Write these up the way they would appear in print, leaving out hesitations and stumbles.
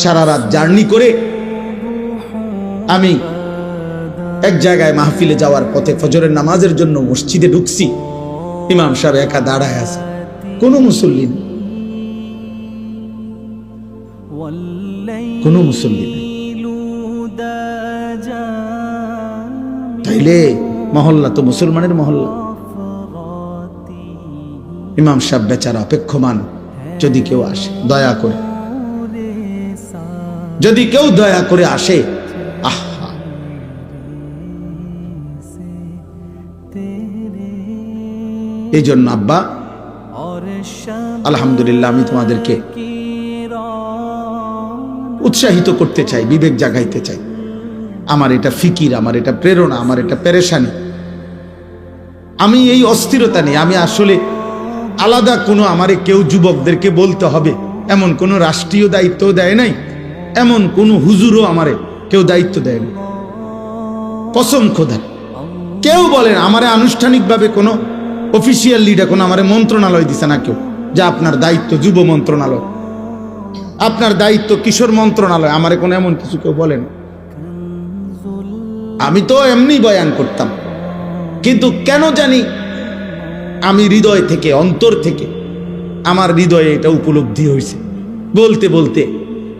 সারা রাত জার্নি করে আমি এক জায়গায় মাহফিলে যাওয়ার পথে ফজরের নামাজের জন্য মসজিদে ঢুকছি। ইমাম সাহেব একা দাঁড়ায় আছে, কোনো মুসল্লি নেই, কোনো মুসল্লি নেই। তাইলে মহল্লা তো মুসলমানের মহল্লা। ইমাম সাহেব বেচারা অপেক্ষমান, যদি কেউ আসে দয়া করে, যদি কেউ দয়া করে আসে। আহা, এই জন্য আব্বা আলহামদুলিল্লাহ আমি তোমাদেরকে উৎসাহিত করতে চাই, বিবেক জাগাইতে চাই। আমার এটা ফিকির, আমার এটা প্রেরণা, আমার এটা পেরেশানি। আমি এই অস্থিরতা নেই। আমি আসলে আলাদা কোনো আমারে কেউ যুবকদেরকে বলতে হবে এমন কোনো রাষ্ট্রীয় দায়িত্ব দেয় নাই, এমন কোনো হুজুরও আমারে কেউ দায়িত্ব দেয় না। কসম খোদা কেউ বলেন আমারে আনুষ্ঠানিকভাবে কোনো অফিসিয়াল লিডার কোনো আমারে মন্ত্রণালয় দিছে না কেউ, যে আপনার দায়িত্ব যুব মন্ত্রণালয়, আপনার দায়িত্ব কিশোর মন্ত্রণালয়, আমারে কোনো এমন কিছু কেউ বলেন। আমি তো এমনি বয়ান করতাম, কিন্তু কেন জানি আমি হৃদয় থেকে, অন্তর থেকে আমার হৃদয়ে এটা উপলব্ধি হয়েছে বলতে বলতে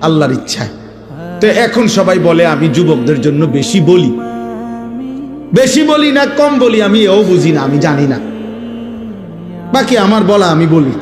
আল্লাহর ইচ্ছায়। তো এখন সবাই বলে আমি যুবকদের জন্য বেশি বলি, বেশি বলি না কম বলি আমি এও বুঝি না, আমি জানি না। বাকি আমার বলা আমি বলি।